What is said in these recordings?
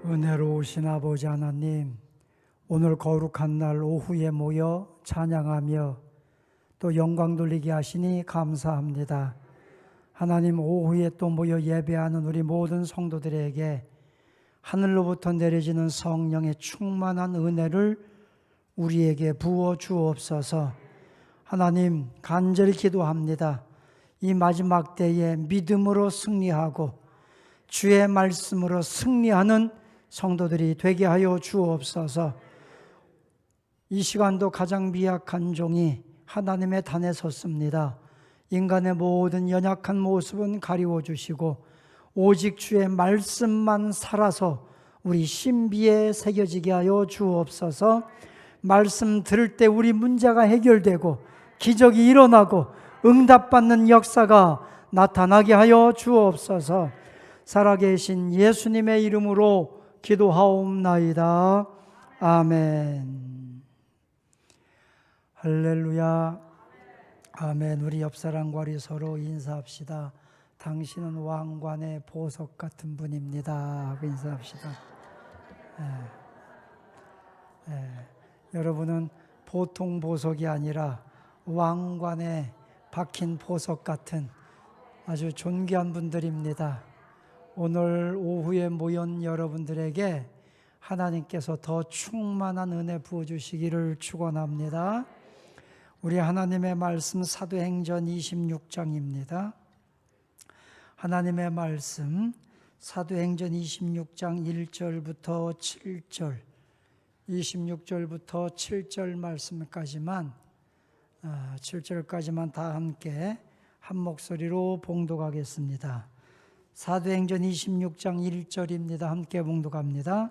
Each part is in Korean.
은혜로우신 아버지 하나님, 오늘 거룩한 날 오후에 모여 찬양하며 또 영광 돌리게 하시니 감사합니다. 하나님, 오후에 또 모여 예배하는 우리 모든 성도들에게 하늘로부터 내려지는 성령의 충만한 은혜를 우리에게 부어 주옵소서. 하나님, 간절히 기도합니다. 이 마지막 때에 믿음으로 승리하고 주의 말씀으로 승리하는 성도들이 되게 하여 주옵소서. 이 시간도 가장 미약한 종이 하나님의 단에 섰습니다. 인간의 모든 연약한 모습은 가리워 주시고 오직 주의 말씀만 살아서 우리 신비에 새겨지게 하여 주옵소서. 말씀 들을 때 우리 문제가 해결되고 기적이 일어나고 응답받는 역사가 나타나게 하여 주옵소서. 살아계신 예수님의 이름으로 기도하옵나이다. 아멘. 할렐루야. 아멘. 우리 옆사람과 우리 서로 인사합시다. 당신은 왕관의 보석 같은 분입니다 하고 인사합시다. 여러분은 보통 보석이 아니라 왕관에 박힌 보석 같은 아주 존귀한 분들입니다. 오늘 오후에 모인 여러분들에게 하나님께서 더 충만한 은혜 부어주시기를 축원합니다. 우리 하나님의 말씀 사도행전 26장입니다. 하나님의 말씀 사도행전 26장 1절부터 7절 26절부터 7절 말씀까지만 7절까지만 다 함께 한 목소리로 봉독하겠습니다. 사도행전 26장 1절입니다. 함께 봉독합니다.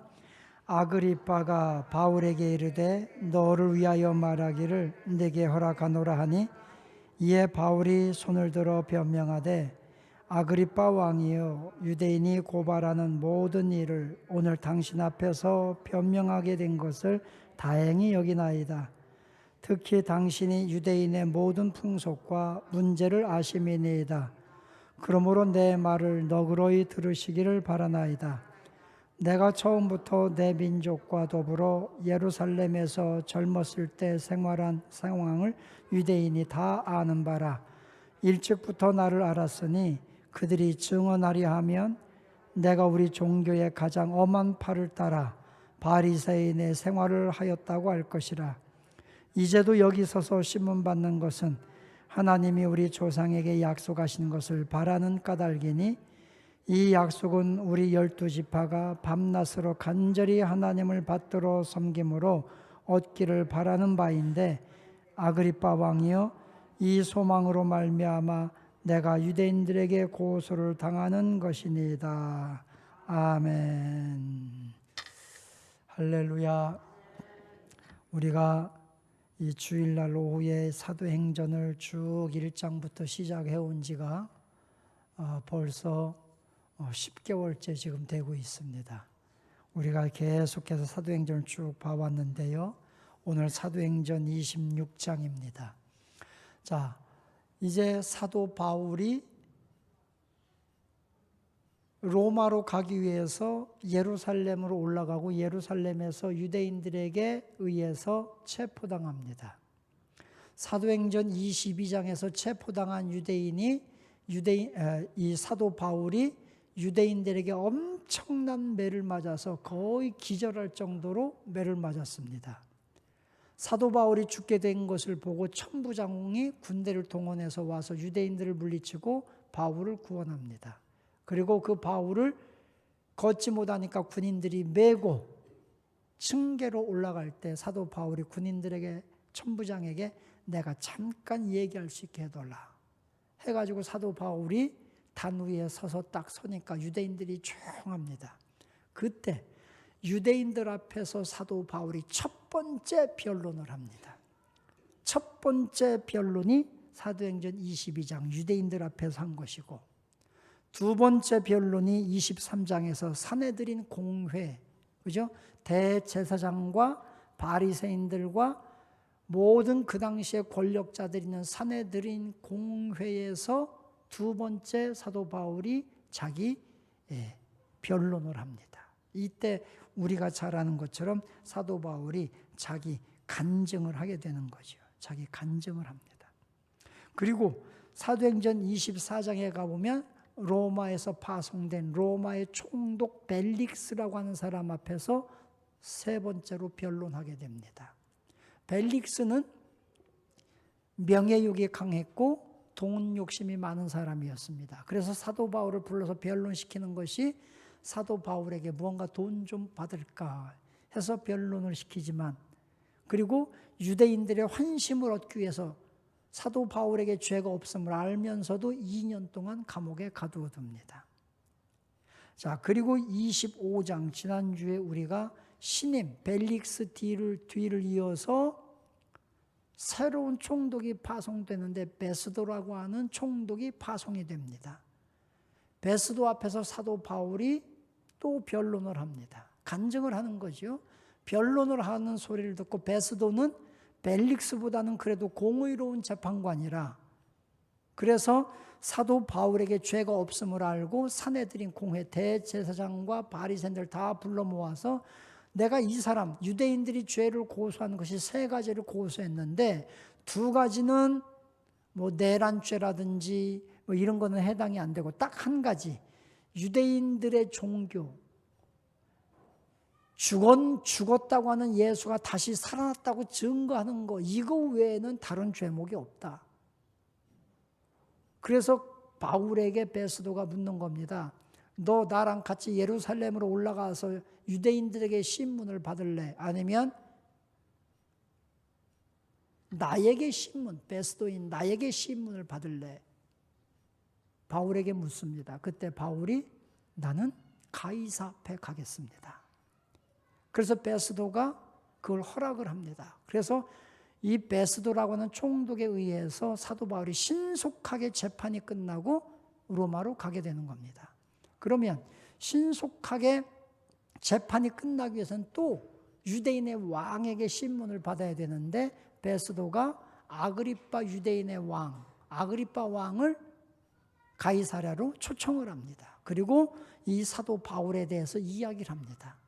아그리빠가 바울에게 이르되 너를 위하여 말하기를 내게 허락하노라 하니 이에 바울이 손을 들어 변명하되 아그리빠 왕이여, 유대인이 고발하는 모든 일을 오늘 당신 앞에서 변명하게 된 것을 다행히 여기나이다. 특히 당신이 유대인의 모든 풍속과 문제를 아심이니이다. 그러므로 내 말을 너그러이 들으시기를 바라나이다. 내가 처음부터 내 민족과 더불어 예루살렘에서 젊었을 때 생활한 상황을 유대인이 다 아는 바라. 일찍부터 나를 알았으니 그들이 증언하려 하면 내가 우리 종교의 가장 엄한 팔을 따라 바리새인의 생활을 하였다고 할 것이라. 이제도 여기 서서 신문받는 것은 하나님이 우리 조상에게 약속하신 것을 바라는 까닭이니 이 약속은 우리 12지파가 밤낮으로 간절히 하나님을 받들어 섬김으로 얻기를 바라는 바인데 아그리빠 왕이여, 이 소망으로 말미암아 내가 유대인들에게 고소를 당하는 것이니이다. 아멘. 할렐루야. 우리가 이 주일날 오후에 사도행전을 쭉 1장부터 시작해 온 지가 벌써 10개월째 지금 되고 있습니다. 우리가 계속해서 사도행전을 쭉 봐왔는데요. 오늘 사도행전 26장입니다. 자, 이제 사도 바울이 로마로 가기 위해서 예루살렘으로 올라가고 예루살렘에서 유대인들에게 의해서 체포당합니다. 사도행전 22장에서 체포당한 이 사도 바울이 유대인들에게 엄청난 매를 맞아서 거의 기절할 정도로 매를 맞았습니다. 사도 바울이 죽게 된 것을 보고 천부장이 군대를 동원해서 와서 유대인들을 물리치고 바울을 구원합니다. 그리고 그 바울을 걷지 못하니까 군인들이 메고 층계로 올라갈 때 사도 바울이 군인들에게, 천부장에게 내가 잠깐 얘기할 수 있게 해달라 해가지고 사도 바울이 단 위에 서서 딱 서니까 유대인들이 조용합니다. 그때 유대인들 앞에서 사도 바울이 첫 번째 변론을 합니다. 첫 번째 변론이 사도행전 22장 유대인들 앞에서 한 것이고, 두 번째 변론이 23장에서 사내들인 공회, 그죠? 대제사장과 바리새인들과 모든 그 당시에 권력자들이 있는 사내들인 공회에서 두 번째 사도 바울이 자기 변론을 합니다. 이때 우리가 잘 아는 것처럼 사도 바울이 자기 간증을 하게 되는 거죠. 자기 간증을 합니다. 그리고 사도행전 24장에 가보면 로마에서 파송된 로마의 총독 벨릭스라고 하는 사람 앞에서 세 번째로 변론하게 됩니다. 벨릭스는 명예욕이 강했고 돈 욕심이 많은 사람이었습니다. 그래서 사도 바울을 불러서 변론시키는 것이 사도 바울에게 무언가 돈 좀 받을까 해서 변론을 시키지만, 그리고 유대인들의 환심을 얻기 위해서 사도 바울에게 죄가 없음을 알면서도 2년 동안 감옥에 가두어둡니다. 자, 그리고 25장 지난주에 우리가 신임 벨릭스 뒤를 이어서 새로운 총독이 파송되는데 베스도라고 하는 총독이 파송이 됩니다. 베스도 앞에서 사도 바울이 또 변론을 합니다. 간증을 하는 거죠. 변론을 하는 소리를 듣고 베스도는 벨릭스보다는 그래도 공의로운 재판관이라, 그래서 사도 바울에게 죄가 없음을 알고 사내들인 공회 대제사장과 바리새인들 다 불러 모아서 내가 이 사람 유대인들이 죄를 고소하는 것이 세 가지를 고소했는데 두 가지는 뭐 내란죄라든지 뭐 이런 거는 해당이 안 되고 딱 한 가지, 유대인들의 종교, 죽었다고 하는 예수가 다시 살아났다고 증거하는 거, 이거 외에는 다른 죄목이 없다. 그래서 바울에게 베스도가 묻는 겁니다. 너 나랑 같이 예루살렘으로 올라가서 유대인들에게 신문을 받을래? 아니면 나에게 신문, 베스도인 나에게 신문을 받을래? 바울에게 묻습니다. 그때 바울이 나는 가이사 앞에 가겠습니다. 그래서 베스도가 그걸 허락을 합니다. 그래서 이 베스도라고 하는 총독에 의해서 사도 바울이 신속하게 재판이 끝나고 로마로 가게 되는 겁니다. 그러면 신속하게 재판이 끝나기 위해서는 또 유대인의 왕에게 신문을 받아야 되는데 베스도가 아그리빠 유대인의 왕, 아그리빠 왕을 가이사랴로 초청을 합니다. 그리고 이 사도 바울에 대해서 이야기를 합니다.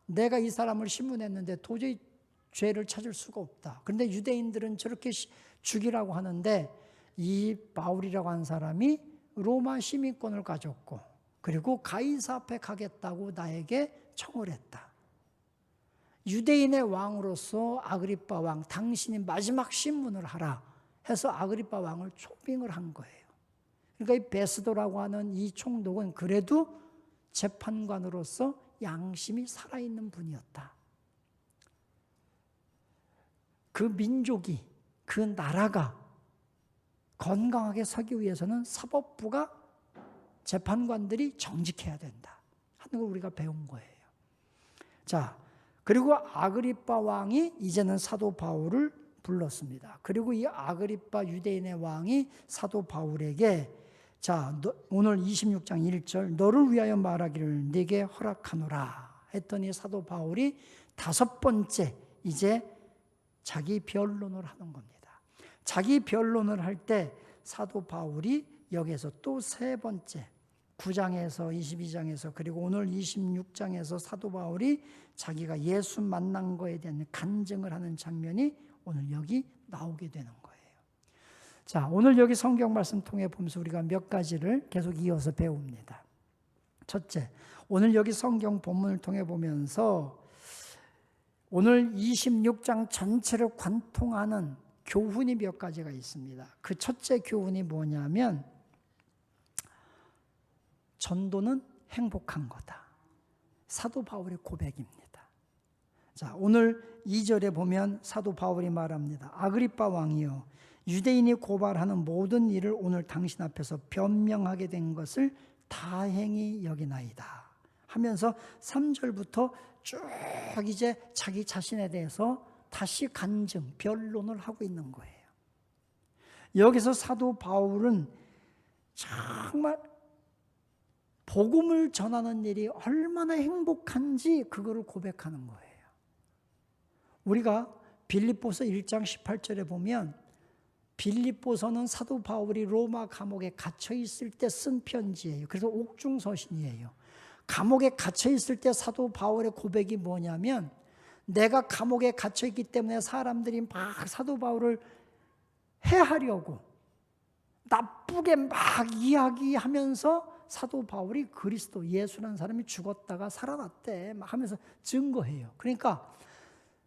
내가 이 사람을 신문했는데 도저히 죄를 찾을 수가 없다. 그런데 유대인들은 저렇게 죽이라고 하는데 이 바울이라고 하는 사람이 로마 시민권을 가졌고 그리고 가이사 앞에 가겠다고 나에게 청을 했다. 유대인의 왕으로서 아그리빠 왕, 당신이 마지막 신문을 하라 해서 아그리빠 왕을 초빙을 한 거예요. 그러니까 이 베스도라고 하는 이 총독은 그래도 재판관으로서 양심이 살아있는 분이었다. 그 민족이, 그 나라가 건강하게 서기 위해서는 사법부가, 재판관들이 정직해야 된다 하는 걸 우리가 배운 거예요. 자, 그리고 아그리빠 왕이 이제는 사도 바울을 불렀습니다. 그리고 이 아그리빠 유대인의 왕이 사도 바울에게 자, 오늘 26장 1절 너를 위하여 말하기를 네게 허락하노라 했더니 사도 바울이 다섯 번째 이제 자기 변론을 하는 겁니다. 자기 변론을 할 때 사도 바울이 여기에서 또 세 번째 9장에서 22장에서 그리고 오늘 26장에서 사도 바울이 자기가 예수 만난 거에 대한 간증을 하는 장면이 오늘 여기 나오게 되는 거예요. 자, 오늘 여기 성경 말씀 통해 보면서 우리가 몇 가지를 계속 이어서 배웁니다. 첫째, 오늘 여기 성경 본문을 통해 보면서 오늘 26장 전체를 관통하는 교훈이 몇 가지가 있습니다. 그 첫째 교훈이 뭐냐면 전도는 행복한 거다. 사도 바울의 고백입니다. 자, 오늘 2절에 보면 사도 바울이 말합니다. 아그리빠 왕이여, 유대인이 고발하는 모든 일을 오늘 당신 앞에서 변명하게 된 것을 다행히 여기나이다 하면서 3절부터 쭉 이제 자기 자신에 대해서 다시 간증, 변론을 하고 있는 거예요. 여기서 사도 바울은 정말 복음을 전하는 일이 얼마나 행복한지 그거를 고백하는 거예요. 우리가 빌립보서 1장 18절에 보면 빌립보서는 사도 바울이 로마 감옥에 갇혀 있을 때 쓴 편지예요. 그래서 옥중서신이에요. 감옥에 갇혀 있을 때 사도 바울의 고백이 뭐냐면, 내가 감옥에 갇혀 있기 때문에 사람들이 막 사도 바울을 해하려고 나쁘게 막 이야기하면서 사도 바울이 그리스도 예수라는 사람이 죽었다가 살아났대 막 하면서 증거해요. 그러니까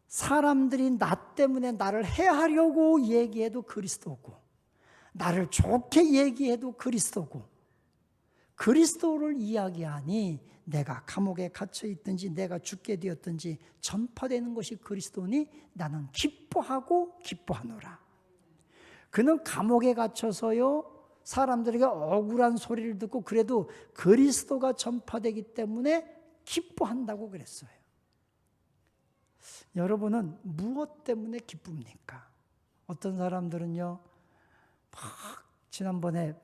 사람들이 나 때문에 나를 해하려고 얘기해도 그리스도고, 나를 좋게 얘기해도 그리스도고, 그리스도를 이야기하니 내가 감옥에 갇혀 있든지 내가 죽게 되었든지 전파되는 것이 그리스도니 나는 기뻐하고 기뻐하노라. 그는 감옥에 갇혀서요 사람들에게 억울한 소리를 듣고 그래도 그리스도가 전파되기 때문에 기뻐한다고 그랬어요. 여러분은 무엇 때문에 기쁩니까? 어떤 사람들은요, 막 지난번에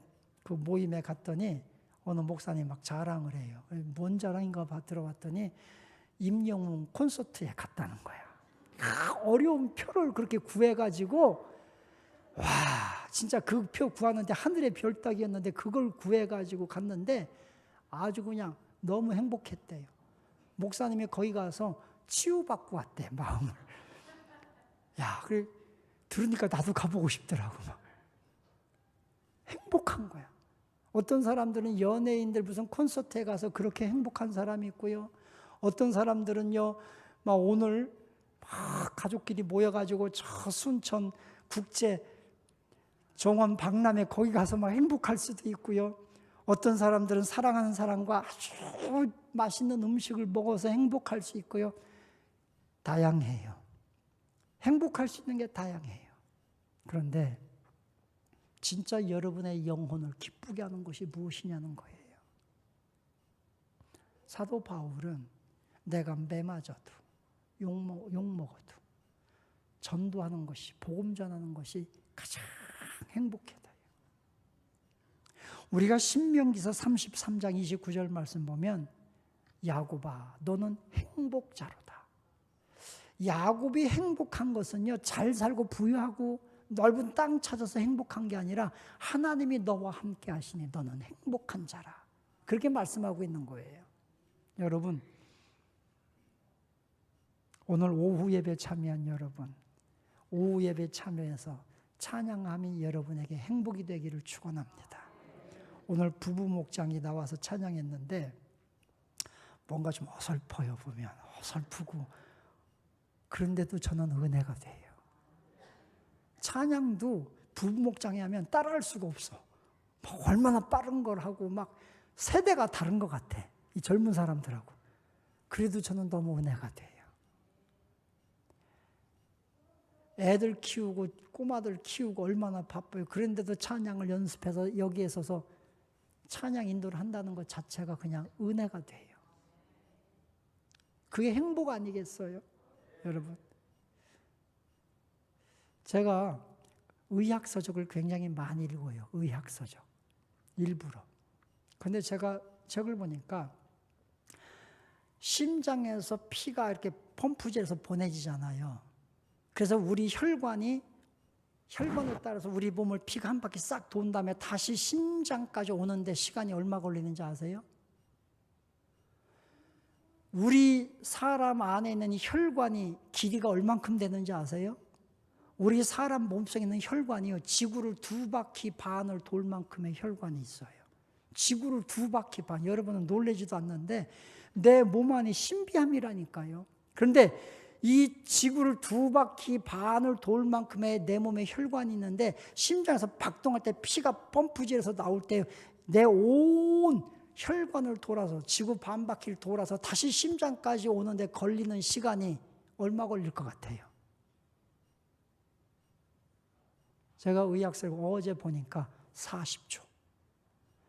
그 모임에 갔더니 어느 목사님 막 자랑을 해요. 뭔 자랑인가 들어봤더니 임영웅 콘서트에 갔다는 거야. 어려운 표를 그렇게 구해가지고, 와, 진짜 그 표 구하는데 하늘의 별 따기였는데 그걸 구해가지고 갔는데 아주 그냥 너무 행복했대요. 목사님이 거기 가서 치유받고 왔대, 마음을. 야, 그래 들으니까 나도 가보고 싶더라고. 막. 행복한 거야. 어떤 사람들은 연예인들 무슨 콘서트에 가서 그렇게 행복한 사람이 있고요. 어떤 사람들은요, 막 오늘 막 가족끼리 모여가지고 저 순천 국제 정원 박람회 거기 가서 막 행복할 수도 있고요. 어떤 사람들은 사랑하는 사람과 아주 맛있는 음식을 먹어서 행복할 수 있고요. 다양해요. 행복할 수 있는 게 다양해요. 그런데 진짜 여러분의 영혼을 기쁘게 하는 것이 무엇이냐는 거예요. 사도 바울은 내가 매 맞아도 욕먹어도 전도하는 것이, 복음 전하는 것이 가장 행복하다. 우리가 신명기서 33장 29절 말씀 보면 야곱아 너는 행복자로다. 야곱이 행복한 것은요, 잘 살고 부유하고 넓은 땅 찾아서 행복한 게 아니라 하나님이 너와 함께 하시니 너는 행복한 자라. 그렇게 말씀하고 있는 거예요. 여러분, 오늘 오후 예배 참여한 여러분, 오후 예배 참여해서 찬양함이 여러분에게 행복이 되기를 축원합니다. 오늘 부부 목장이 나와서 찬양했는데 뭔가 좀 어설퍼요. 보면 어설프고, 그런데도 저는 은혜가 돼요. 찬양도 부부 목장에 하면 따라할 수가 없어. 막 얼마나 빠른 걸 하고 막 세대가 다른 것 같아, 이 젊은 사람들하고. 그래도 저는 너무 은혜가 돼요. 애들 키우고 꼬마들 키우고 얼마나 바빠요. 그런데도 찬양을 연습해서 여기에 서서 찬양 인도를 한다는 것 자체가 그냥 은혜가 돼요. 그게 행복 아니겠어요? 여러분, 제가 의학서적을 굉장히 많이 읽어요. 의학서적 일부러. 근데 제가 책을 보니까 심장에서 피가 이렇게 펌프질해서 보내지잖아요. 그래서 우리 혈관을 따라서 우리 몸을 피가 한 바퀴 싹 돈 다음에 다시 심장까지 오는데 시간이 얼마 걸리는지 아세요? 우리 사람 안에 있는 혈관이 길이가 얼만큼 되는지 아세요? 우리 사람 몸속에 있는 혈관이요, 지구를 2바퀴 반을 돌 만큼의 혈관이 있어요. 지구를 2바퀴 반. 여러분은 놀라지도 않는데 내 몸 안이 신비함이라니까요. 그런데 이 지구를 2바퀴 반을 돌 만큼의 내 몸에 혈관이 있는데 심장에서 박동할 때 피가 펌프질해서 나올 때 내 온 혈관을 돌아서 지구 반바퀴를 돌아서 다시 심장까지 오는데 걸리는 시간이 얼마 걸릴 것 같아요? 제가 의학서를 어제 보니까 40초.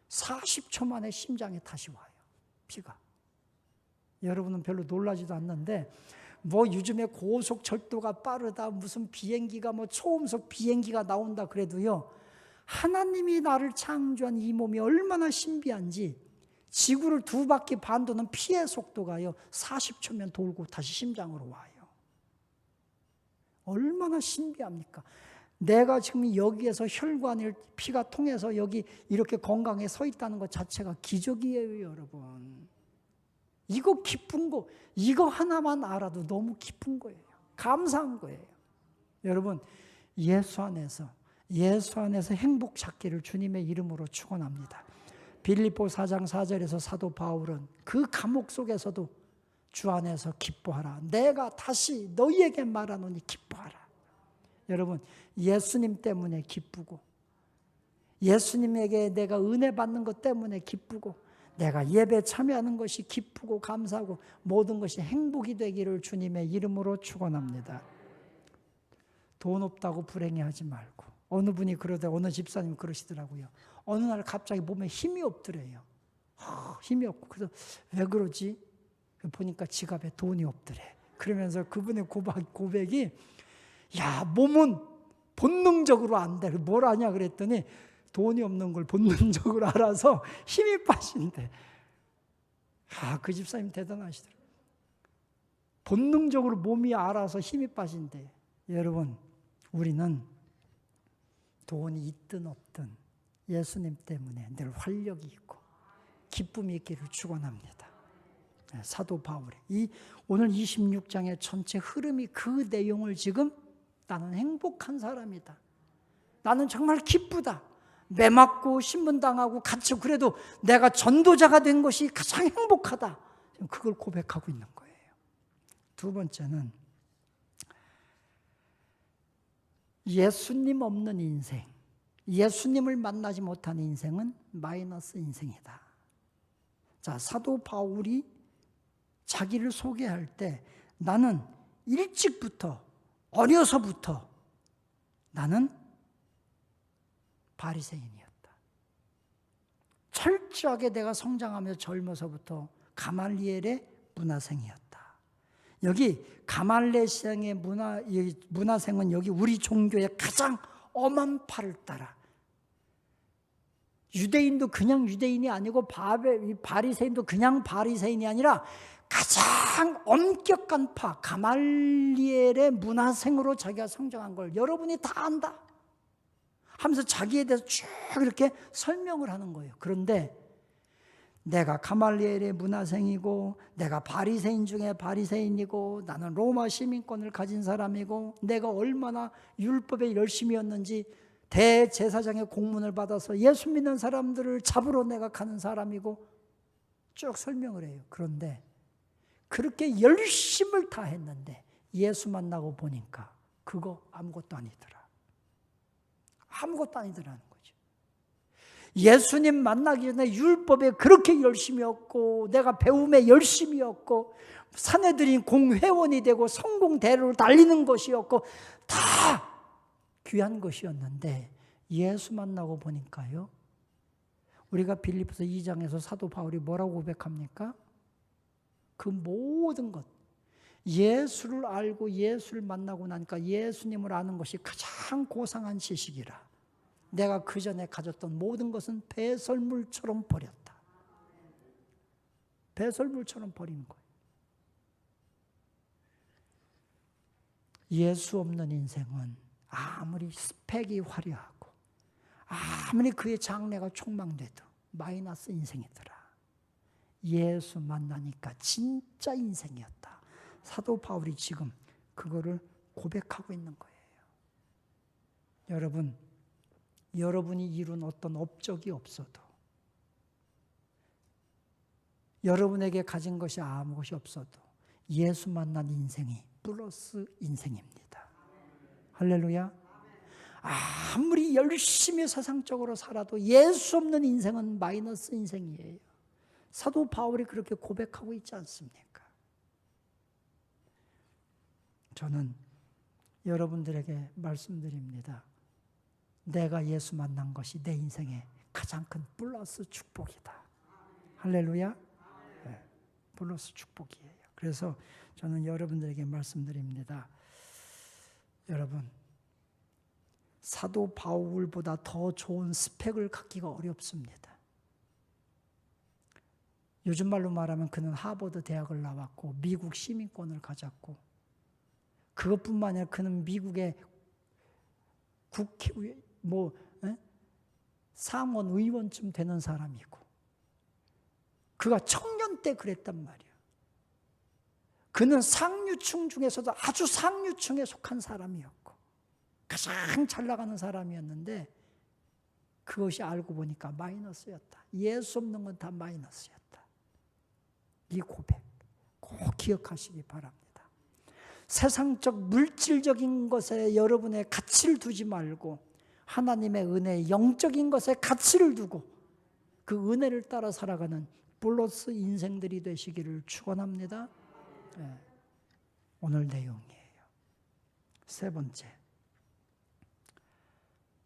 40초 만에 심장에 다시 와요, 피가. 여러분은 별로 놀라지도 않는데 뭐 요즘에 고속철도가 빠르다, 무슨 비행기가 뭐 초음속 비행기가 나온다 그래도요, 하나님이 나를 창조한 이 몸이 얼마나 신비한지, 지구를 2바퀴 반 도는 피의 속도가요 40초면 돌고 다시 심장으로 와요. 얼마나 신비합니까? 내가 지금 여기에서 혈관을 피가 통해서 여기 이렇게 건강에 서 있다는 것 자체가 기적이에요, 여러분. 이거 기쁜 거, 이거 하나만 알아도 너무 기쁜 거예요. 감사한 거예요. 여러분, 예수 안에서 행복 찾기를 주님의 이름으로 축원합니다. 빌립보 4장 4절에서 사도 바울은 그 감옥 속에서도 주 안에서 기뻐하라. 내가 다시 너희에게 말하노니 기뻐하라. 여러분, 예수님 때문에 기쁘고, 예수님에게 내가 은혜 받는 것 때문에 기쁘고, 내가 예배 참여하는 것이 기쁘고 감사하고 모든 것이 행복이 되기를 주님의 이름으로 축원합니다. 돈 없다고 불행해하지 말고, 어느 분이 그러다 어느 집사님 그러시더라고요. 어느 날 갑자기 몸에 힘이 없더래요. 힘이 없고, 그래서 왜 그러지? 보니까 지갑에 돈이 없더래. 그러면서 그분의 고백이, 야, 몸은 본능적으로 안 돼. 뭘 아냐 그랬더니 돈이 없는 걸 본능적으로 알아서 힘이 빠진대. 그 집사님 대단하시더라고요. 본능적으로 몸이 알아서 힘이 빠진대. 여러분, 우리는 돈이 있든 없든 예수님 때문에 늘 활력이 있고 기쁨이 있기를 축원합니다. 사도 바울의 오늘 26장의 전체 흐름이 그 내용을 지금 나는 행복한 사람이다. 나는 정말 기쁘다. 매 맞고 신문당하고 같이 그래도 내가 전도자가 된 것이 가장 행복하다. 지금 그걸 고백하고 있는 거예요. 두 번째는 예수님 없는 인생, 예수님을 만나지 못한 인생은 마이너스 인생이다. 자, 사도 바울이 자기를 소개할 때 나는 일찍부터 어려서부터 나는 바리새인이었다. 철저하게 내가 성장하며 젊어서부터 가말리엘의 문화생이었다. 여기 가말리엘의 문화생은 여기 우리 종교의 가장 엄한 팔을 따라 유대인도 그냥 유대인이 아니고 바리새인도 그냥 바리새인이 아니라 가장 엄격한 파 가말리엘의 문화생으로 자기가 성장한 걸 여러분이 다 안다 하면서 자기에 대해서 쭉 이렇게 설명을 하는 거예요. 그런데 내가 가말리엘의 문화생이고 내가 바리새인 중에 바리새인이고 나는 로마 시민권을 가진 사람이고 내가 얼마나 율법에 열심이었는지 대제사장의 공문을 받아서 예수 믿는 사람들을 잡으러 내가 가는 사람이고 쭉 설명을 해요. 그런데 그렇게 열심을 다 했는데 예수 만나고 보니까 그거 아무것도 아니더라. 아무것도 아니더라는 거죠. 예수님 만나기 전에 율법에 그렇게 열심이었고 내가 배움에 열심이었고 사내들인 공회원이 되고 성공대로를 달리는 것이었고 다 귀한 것이었는데 예수 만나고 보니까요. 우리가 빌립보서 2장에서 사도 바울이 뭐라고 고백합니까? 그 모든 것, 예수를 알고 예수를 만나고 나니까 예수님을 아는 것이 가장 고상한 지식이라 내가 그 전에 가졌던 모든 것은 배설물처럼 버렸다. 배설물처럼 버리는 거예요. 예수 없는 인생은 아무리 스펙이 화려하고 아무리 그의 장래가 촉망돼도 마이너스 인생이더라. 예수 만나니까 진짜 인생이었다. 사도 바울이 지금 그거를 고백하고 있는 거예요. 여러분, 여러분이 이룬 어떤 업적이 없어도 여러분에게 가진 것이 아무것이 없어도 예수 만난 인생이 플러스 인생입니다. 할렐루야. 아무리 열심히 세상적으로 살아도 예수 없는 인생은 마이너스 인생이에요. 사도 바울이 그렇게 고백하고 있지 않습니까? 저는 여러분들에게 말씀드립니다. 내가 예수 만난 것이 내 인생의 가장 큰 플러스 축복이다. 할렐루야. 네, 플러스 축복이에요. 그래서 저는 여러분들에게 말씀드립니다. 여러분, 사도 바울보다 더 좋은 스펙을 갖기가 어렵습니다. 요즘 말로 말하면 그는 하버드 대학을 나왔고 미국 시민권을 가졌고 그것뿐만 아니라 그는 미국의 상원 의원쯤 되는 사람이고 그가 청년 때 그랬단 말이에요. 그는 상류층 중에서도 아주 상류층에 속한 사람이었고 가장 잘 나가는 사람이었는데 그것이 알고 보니까 마이너스였다. 예수 없는 건 다 마이너스였다. 이 고백 꼭 기억하시기 바랍니다. 세상적 물질적인 것에 여러분의 가치를 두지 말고 하나님의 은혜, 영적인 것에 가치를 두고 그 은혜를 따라 살아가는 플러스 인생들이 되시기를 축원합니다. 네. 오늘 내용이에요. 세 번째,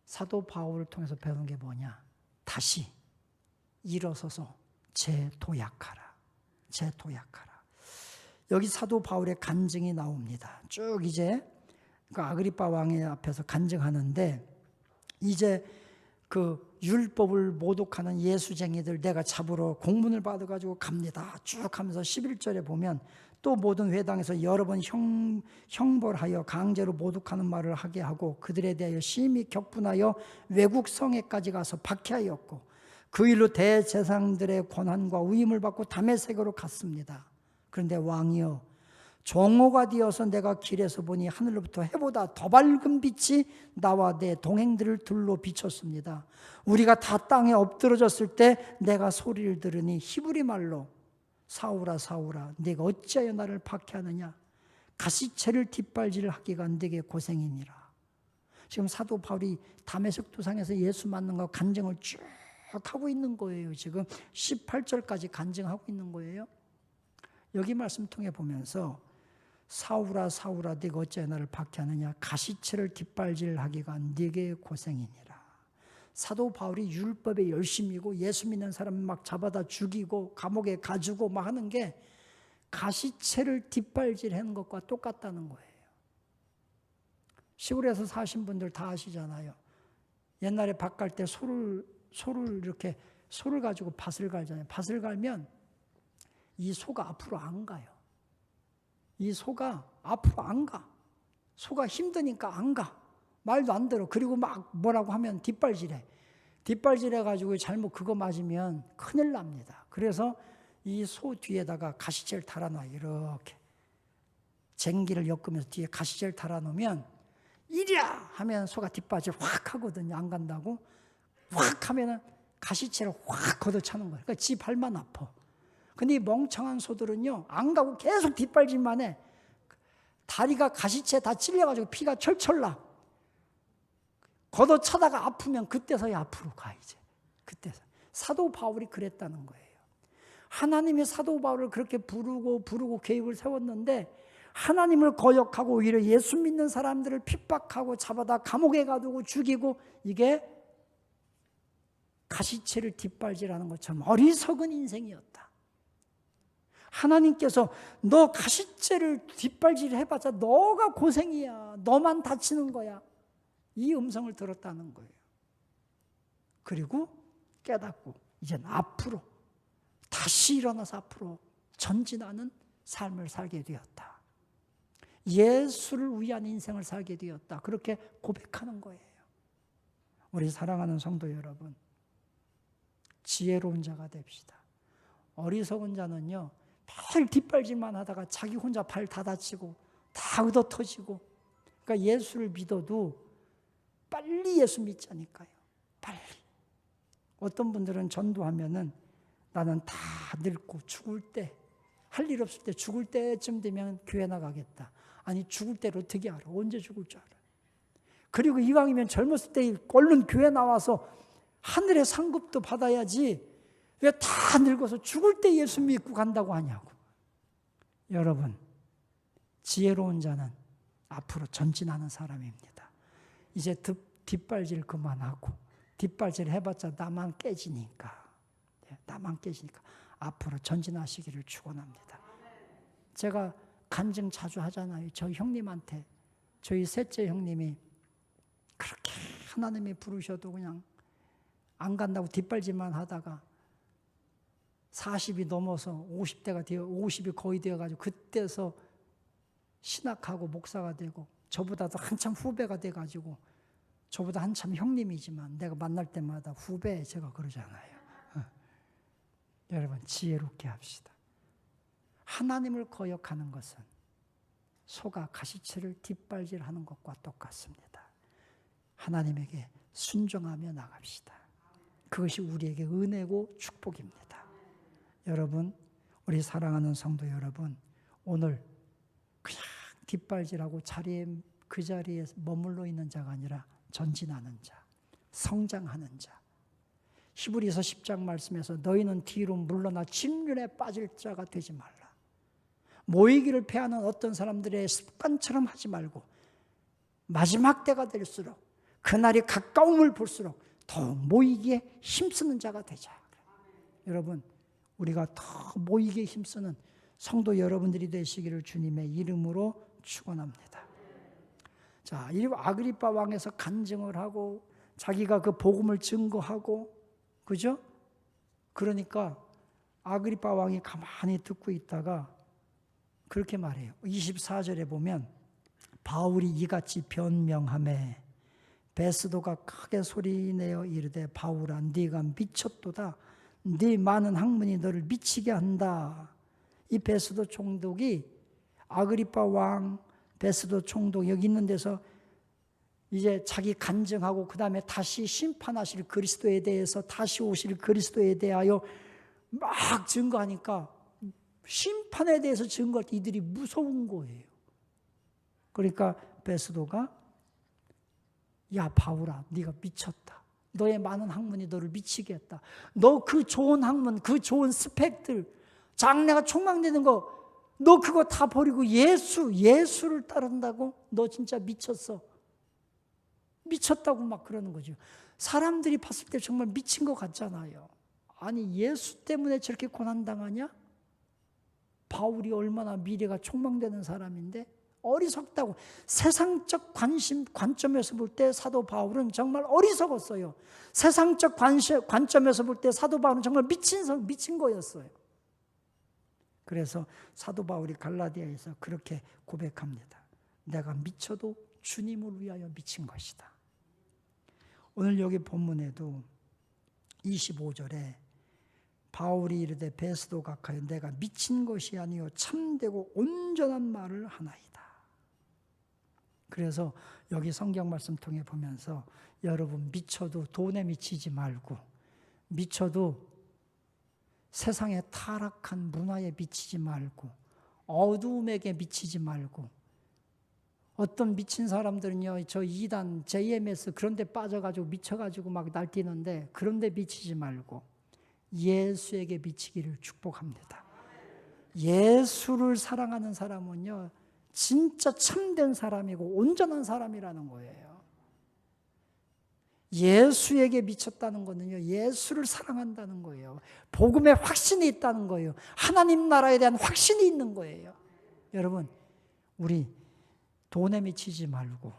사도 바울을 통해서 배운 게 뭐냐? 다시 일어서서 재도약하라. 재도약하라. 여기 사도 바울의 간증이 나옵니다. 쭉 이제 그 아그리빠 왕의 앞에서 간증하는데 이제 그 율법을 모독하는 예수쟁이들 내가 잡으러 공문을 받아가지고 갑니다. 쭉 하면서 11절에 보면 또 모든 회당에서 여러 번 형벌하여 강제로 모독하는 말을 하게 하고 그들에 대하여 심히 격분하여 외국 성에까지 가서 박해하였고 그 일로 대제사장들의 권한과 위임을 받고 다메섹으로 갔습니다. 그런데 왕이여 종호가 되어서 내가 길에서 보니 하늘로부터 해보다 더 밝은 빛이 나와 내 동행들을 둘러 비쳤습니다. 우리가 다 땅에 엎드러졌을 때 내가 소리를 들으니 히브리 말로 사울아 사울아 네가 어찌하여 나를 박해하느냐 가시체를 뒷발질하기가 네게 고생이니라. 지금 사도 바울이 다메섹 도상에서 예수 만난 거 간증을 쭉 하고 있는 거예요. 지금 18절까지 간증하고 있는 거예요. 여기 말씀 통해 보면서 사울아 사울아 네가 어찌하여 나를 박해하느냐 가시체를 뒷발질하기가 네게 고생이니라. 사도 바울이 율법에 열심이고 예수 믿는 사람 막 잡아다 죽이고 감옥에 가두고 막 하는 게 가시체를 뒷발질하는 것과 똑같다는 거예요. 시골에서 사신 분들 다 아시잖아요. 옛날에 밭 갈 때 소를 이렇게 소를 가지고 밭을 갈잖아요. 밭을 갈면 이 소가 앞으로 안 가요. 이 소가 앞으로 안 가. 소가 힘드니까 안 가. 말도 안 들어. 그리고 막 뭐라고 하면 뒷발질해. 뒷발질해가지고 잘못 그거 맞으면 큰일 납니다. 그래서 이 소 뒤에다가 가시체를 달아놔. 이렇게. 쟁기를 엮으면서 뒤에 가시체를 달아놓으면 이리야! 하면 소가 뒷발질 확 하거든요. 안 간다고. 확 하면은 가시체를 확 걷어차는 거예요. 그러니까 지 발만 아파. 근데 이 멍청한 소들은요, 안 가고 계속 뒷발질만 해. 다리가 가시체에 다 찔려가지고 피가 철철 나. 걷어차다가 아프면 그때서야 앞으로 가, 이제. 그때서. 사도 바울이 그랬다는 거예요. 하나님이 사도 바울을 그렇게 부르고 계획을 세웠는데, 하나님을 거역하고 오히려 예수 믿는 사람들을 핍박하고 잡아다 감옥에 가두고 죽이고, 이게 가시체를 뒷발질하는 것처럼 어리석은 인생이었다. 하나님께서 너 가시체를 뒷발질 해봤자 너가 고생이야. 너만 다치는 거야. 이 음성을 들었다는 거예요. 그리고 깨닫고 이젠 앞으로 다시 일어나서 앞으로 전진하는 삶을 살게 되었다. 예수를 위한 인생을 살게 되었다. 그렇게 고백하는 거예요. 우리 사랑하는 성도 여러분, 지혜로운 자가 됩시다. 어리석은 자는요, 매일 뒷발질만 하다가 자기 혼자 발 다 다치고 다 얻어터지고, 그러니까 예수를 믿어도 빨리 예수 믿자니까요. 빨리. 어떤 분들은 전도하면은 나는 다 늙고 죽을 때, 할 일 없을 때 죽을 때쯤 되면 교회 나가겠다. 아니, 죽을 때를 어떻게 알아? 언제 죽을 줄 알아? 그리고 이왕이면 젊었을 때 얼른 교회 나와서 하늘의 상급도 받아야지 왜 다 늙어서 죽을 때 예수 믿고 간다고 하냐고. 여러분, 지혜로운 자는 앞으로 전진하는 사람입니다. 이제 뒷발질 그만하고, 뒷발질 해봤자 나만 깨지니까, 나만 깨지니까 앞으로 전진하시기를 축원합니다. 제가 간증 자주 하잖아요. 저희 형님한테, 저희 셋째 형님이 그렇게 하나님이 부르셔도 그냥 안 간다고 뒷발질만 하다가 40이 넘어서 50이 거의 되어가지고 그때서 신학하고 목사가 되고, 저보다도 한참 후배가 돼가지고, 저보다 한참 형님이지만 내가 만날 때마다 후배 제가 그러잖아요. 여러분, 지혜롭게 합시다. 하나님을 거역하는 것은 소가 가시치를 뒷발질하는 것과 똑같습니다. 하나님에게 순종하며 나갑시다. 그것이 우리에게 은혜고 축복입니다. 여러분, 우리 사랑하는 성도 여러분, 오늘 그냥 뒷발질하고 그 자리에 머물러 있는 자가 아니라 전진하는 자, 성장하는 자. 히브리서 10장 말씀에서 너희는 뒤로 물러나 침륜에 빠질 자가 되지 말라. 모이기를 패하는 어떤 사람들의 습관처럼 하지 말고 마지막 때가 될수록 그날이 가까움을 볼수록 더 모이기에 힘쓰는 자가 되자. 여러분, 우리가 더 모이기에 힘쓰는 성도 여러분들이 되시기를 주님의 이름으로 축원합니다. 자, 이 아그리빠 왕에서 간증을 하고 자기가 그 복음을 증거하고, 그죠? 그러니까 아그리빠 왕이 가만히 듣고 있다가 그렇게 말해요. 24절에 보면 바울이 이같이 변명하매 베스도가 크게 소리내어 이르되 바울아 네가 미쳤도다. 네 많은 학문이 너를 미치게 한다. 이 베스도 총독이 아그리빠 왕, 베스도 총독 여기 있는 데서 이제 자기 간증하고 그 다음에 다시 심판하실 그리스도에 대해서 다시 오실 그리스도에 대하여 막 증거하니까 심판에 대해서 증거할 때 이들이 무서운 거예요. 그러니까 베스도가 야 바울아 네가 미쳤다. 너의 많은 학문이 너를 미치게 했다. 너 그 좋은 학문, 그 좋은 스펙들, 장래가 촉망되는 거 너 그거 다 버리고 예수를 따른다고? 너 진짜 미쳤어. 미쳤다고 막 그러는 거죠. 사람들이 봤을 때 정말 미친 것 같잖아요. 아니 예수 때문에 저렇게 고난당하냐? 바울이 얼마나 미래가 촉망되는 사람인데 어리석다고. 세상적 관점에서 볼 때 사도 바울은 정말 어리석었어요. 세상적 관점에서 볼 때 사도 바울은 정말 미친 거였어요. 그래서 사도 바울이 갈라디아에서 그렇게 고백합니다. 내가 미쳐도 주님을 위하여 미친 것이다. 오늘 여기 본문에도 25절에 바울이 이르되 베스도 각하여 내가 미친 것이 아니요 참되고 온전한 말을 하나이다. 그래서 여기 성경 말씀 통해 보면서 여러분 미쳐도 돈에 미치지 말고 미쳐도 세상의 타락한 문화에 미치지 말고 어두움에게 미치지 말고 어떤 미친 사람들은요 저 이단, JMS 그런 데 빠져가지고 미쳐가지고 막 날뛰는데 그런 데 미치지 말고 예수에게 미치기를 축복합니다. 예수를 사랑하는 사람은요 진짜 참된 사람이고 온전한 사람이라는 거예요. 예수에게 미쳤다는 것은요 예수를 사랑한다는 거예요. 복음에 확신이 있다는 거예요. 하나님 나라에 대한 확신이 있는 거예요. 여러분 우리 돈에 미치지 말고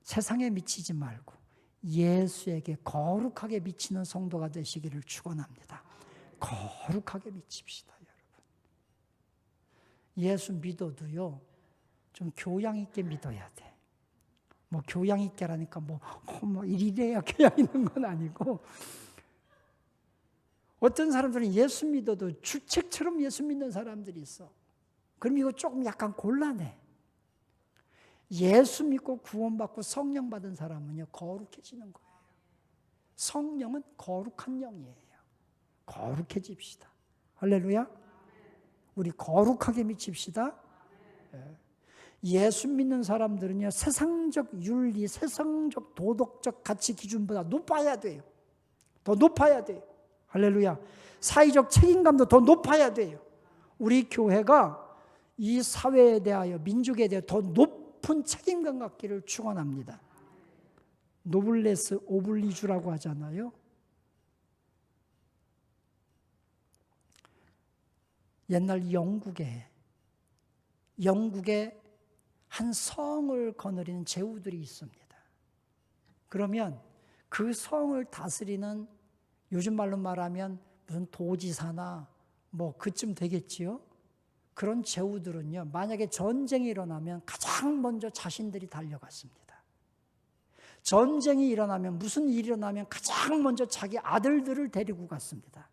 세상에 미치지 말고 예수에게 거룩하게 미치는 성도가 되시기를 축원합니다. 거룩하게 미칩시다. 여러분 예수 믿어도요 좀 교양 있게 믿어야 돼. 뭐 교양 있게라니까 뭐 이래야 교양 있는 건 아니고 어떤 사람들은 예수 믿어도 주책처럼 예수 믿는 사람들이 있어. 그럼 이거 조금 약간 곤란해. 예수 믿고 구원받고 성령 받은 사람은요 거룩해지는 거예요. 성령은 거룩한 영이에요. 거룩해집시다. 할렐루야. 우리 거룩하게 미칩시다. 예수 믿는 사람들은요 세상적 윤리, 세상적 도덕적 가치 기준보다 높아야 돼요. 더 높아야 돼요. 할렐루야. 사회적 책임감도 더 높아야 돼요. 우리 교회가 이 사회에 대하여 민족에 대해 더 높은 책임감 갖기를 축원합니다. 노블레스 오블리주라고 하잖아요. 옛날 영국에 한 성을 거느리는 제후들이 있습니다. 그러면 그 성을 다스리는 요즘 말로 말하면 무슨 도지사나 뭐 그쯤 되겠지요. 그런 제후들은요 만약에 전쟁이 일어나면 가장 먼저 자신들이 달려갔습니다. 전쟁이 일어나면 무슨 일이 일어나면 가장 먼저 자기 아들들을 데리고 갔습니다.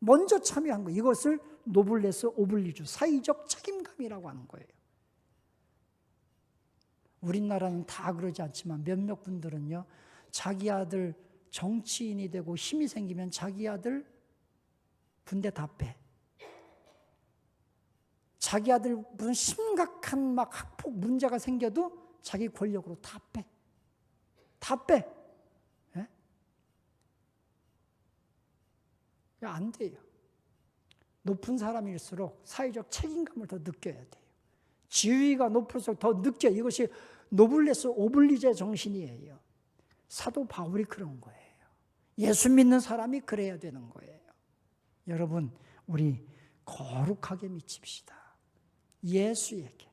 먼저 참여한 거예요. 이것을 노블레스 오블리주, 사회적 책임감이라고 하는 거예요. 우리나라는 다 그러지 않지만 몇몇 분들은요, 자기 아들 정치인이 되고 힘이 생기면 자기 아들 군대 다 빼. 자기 아들 무슨 심각한 막 학폭 문제가 생겨도 자기 권력으로 다 빼. 다 빼. 예? 안 돼요. 높은 사람일수록 사회적 책임감을 더 느껴야 돼요. 지위가 높을수록 더 느껴. 이것이 노블레스 오블리제 정신이에요. 사도 바울이 그런 거예요. 예수 믿는 사람이 그래야 되는 거예요. 여러분, 우리 거룩하게 미칩시다. 예수에게.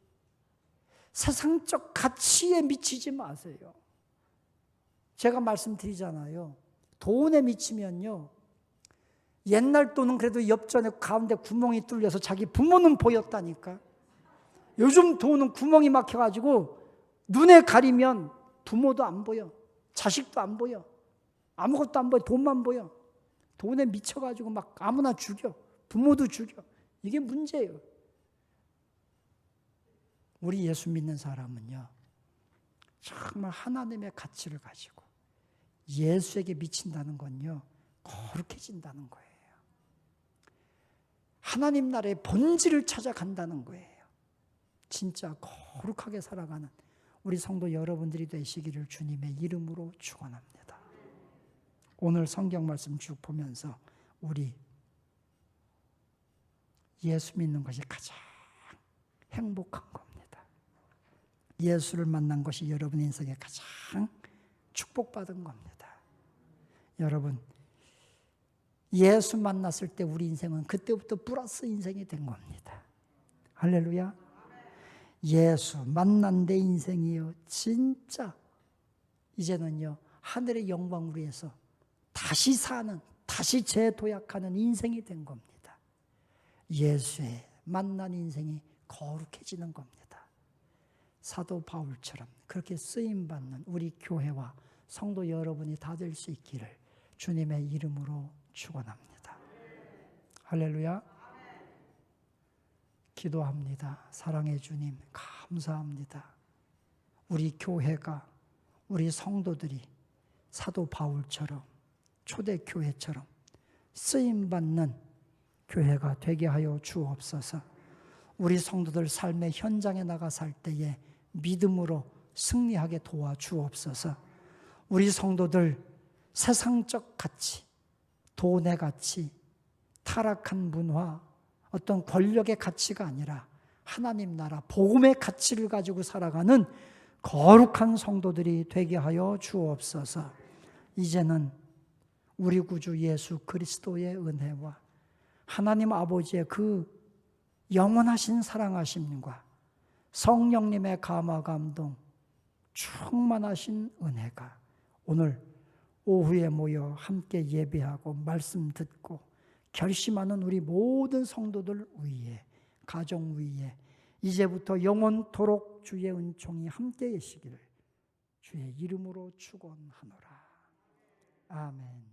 세상적 가치에 미치지 마세요. 제가 말씀드리잖아요. 돈에 미치면요, 옛날 돈은 그래도 엽전에 가운데 구멍이 뚫려서 자기 부모는 보였다니까. 요즘 돈은 구멍이 막혀가지고 눈에 가리면 부모도 안 보여. 자식도 안 보여. 아무것도 안 보여. 돈만 보여. 돈에 미쳐가지고 막 아무나 죽여. 부모도 죽여. 이게 문제예요. 우리 예수 믿는 사람은요, 정말 하나님의 가치를 가지고 예수에게 미친다는 건요, 거룩해진다는 거예요. 하나님 나라의 본질을 찾아간다는 거예요. 진짜 거룩하게 살아가는 우리 성도 여러분들이 되시기를 주님의 이름으로 축원합니다. 오늘 성경 말씀 쭉 보면서 우리 예수 믿는 것이 가장 행복한 겁니다. 예수를 만난 것이 여러분 인생에 가장 축복받은 겁니다. 여러분, 예수 만났을 때 우리 인생은 그때부터 플러스 인생이 된 겁니다. 할렐루야. 예수 만난 내 인생이요, 진짜 이제는요, 하늘의 영광을 위해서 다시 사는, 다시 재도약하는 인생이 된 겁니다. 예수의 만난 인생이 거룩해지는 겁니다. 사도 바울처럼 그렇게 쓰임받는 우리 교회와 성도 여러분이 다 될 수 있기를 주님의 이름으로 축원합니다. 할렐루야. 기도합니다. 사랑의 주님, 감사합니다. 우리 교회가, 우리 성도들이 사도 바울처럼, 초대교회처럼 쓰임받는 교회가 되게 하여 주옵소서. 우리 성도들 삶의 현장에 나가 살 때에 믿음으로 승리하게 도와주옵소서. 우리 성도들 세상적 가치, 돈의 가치, 타락한 문화, 어떤 권력의 가치가 아니라 하나님 나라, 복음의 가치를 가지고 살아가는 거룩한 성도들이 되게 하여 주옵소서. 이제는 우리 구주 예수 그리스도의 은혜와 하나님 아버지의 그 영원하신 사랑하심과 성령님의 감화 감동, 충만하신 은혜가 오늘 오후에 모여 함께 예배하고 말씀 듣고 결심하는 우리 모든 성도들 위에, 가정 위에 이제부터 영원토록 주의 은총이 함께 계시기를 주의 이름으로 축원하노라. 아멘.